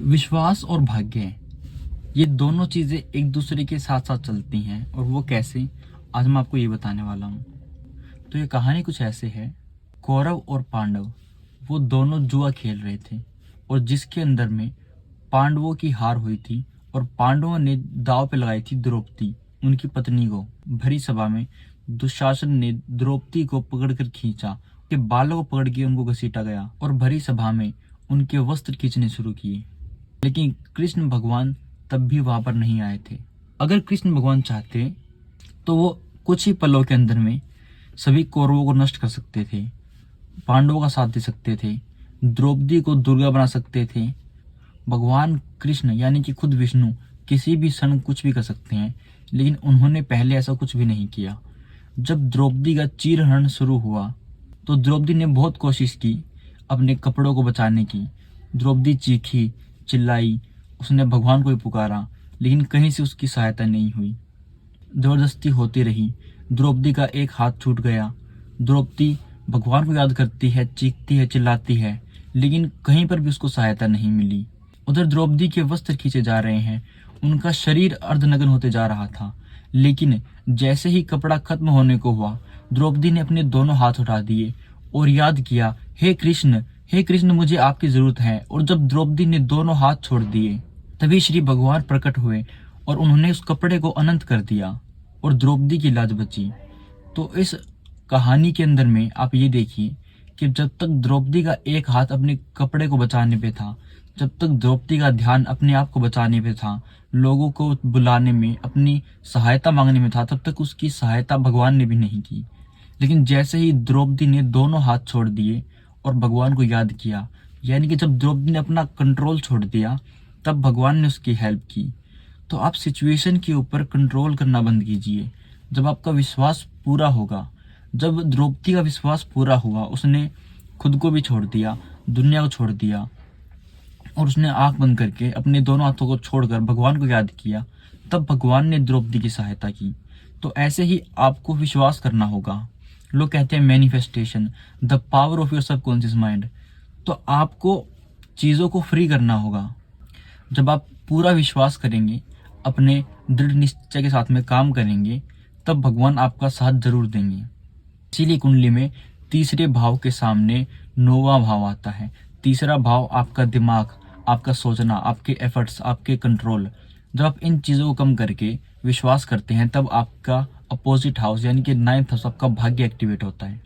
विश्वास और भाग्य, ये दोनों चीजें एक दूसरे के साथ साथ चलती हैं। और वो कैसे, आज मैं आपको ये बताने वाला हूँ। तो ये कहानी कुछ ऐसे है। कौरव और पांडव वो दोनों जुआ खेल रहे थे, और जिसके अंदर में पांडवों की हार हुई थी और पांडवों ने दाव पे लगाई थी द्रौपदी, उनकी पत्नी को। भरी सभा में दुशासन ने द्रौपदी को पकड़कर खींचा, के बालों को पकड़ के उनको घसीटा गया और भरी सभा में उनके वस्त्र खींचने शुरू किए। लेकिन कृष्ण भगवान तब भी वहां पर नहीं आए थे। अगर कृष्ण भगवान चाहते तो वो कुछ ही पलों के अंदर में सभी कौरवों को नष्ट कर सकते थे, पांडवों का साथ दे सकते थे, द्रौपदी को दुर्गा बना सकते थे। भगवान कृष्ण यानी कि खुद विष्णु किसी भी क्षण कुछ भी कर सकते हैं, लेकिन उन्होंने पहले ऐसा कुछ भी नहीं किया। जब द्रौपदी का चीरहरण शुरू हुआ तो द्रौपदी ने बहुत कोशिश की अपने कपड़ों को बचाने की। द्रौपदी चीखी, चिल्लाई, उसने भगवान को भी पुकारा, लेकिन कहीं से उसकी सहायता नहीं हुई। जबरदस्ती होती रही। द्रौपदी का एक हाथ छूट गया। द्रौपदी भगवान को याद करती है, चीखती है, चिल्लाती है, लेकिन कहीं पर भी उसको सहायता नहीं मिली। उधर द्रौपदी के वस्त्र खींचे जा रहे हैं, उनका शरीर अर्धनग्न होते जा रहा था। लेकिन जैसे ही कपड़ा खत्म होने को हुआ, द्रौपदी ने अपने दोनों हाथ उठा दिए और याद किया, हे कृष्ण, हे कृष्ण, मुझे आपकी जरूरत है। और जब द्रौपदी ने दोनों हाथ छोड़ दिए, तभी श्री भगवान प्रकट हुए और उन्होंने उस कपड़े को अनंत कर दिया और द्रौपदी की लाज बची। तो इस कहानी के अंदर में आप ये देखिए कि जब तक द्रौपदी का एक हाथ अपने कपड़े को बचाने पे था, जब तक द्रौपदी का ध्यान अपने आप को बचाने पे था, लोगों को बुलाने में, अपनी सहायता मांगने में था, तब तक उसकी सहायता भगवान ने भी नहीं की। लेकिन जैसे ही द्रौपदी ने दोनों हाथ छोड़ दिए और भगवान को याद किया, यानी कि जब द्रौपदी ने अपना कंट्रोल छोड़ दिया, तब भगवान ने उसकी हेल्प की। तो आप सिचुएशन के ऊपर कंट्रोल करना बंद कीजिए। जब आपका विश्वास पूरा होगा, जब द्रौपदी का विश्वास पूरा हुआ, उसने खुद को भी छोड़ दिया, दुनिया को छोड़ दिया, और उसने आंख बंद करके अपने दोनों हाथों को छोड़कर भगवान को याद किया, तब भगवान ने द्रौपदी की सहायता की। तो ऐसे ही आपको विश्वास करना होगा। लोग कहते हैं manifestation, the power of your subconscious mind. तो आपको चीजों को फ्री करना होगा। जब आप पूरा विश्वास करेंगे, अपने दृढ़ निश्चय के साथ में काम करेंगे, तब भगवान आपका साथ जरूर देंगे। इसीलिए कुंडली में तीसरे भाव के सामने 9वां भाव आता है। तीसरा भाव आपका दिमाग, आपका सोचना, आपके एफर्ट्स, आपके कंट्रोल। जब आप इन चीजों को कम करके विश्वास करते हैं, तब आपका अपोजिट हाउस यानी कि 9th हाउस, आपका भाग्य एक्टिवेट होता है।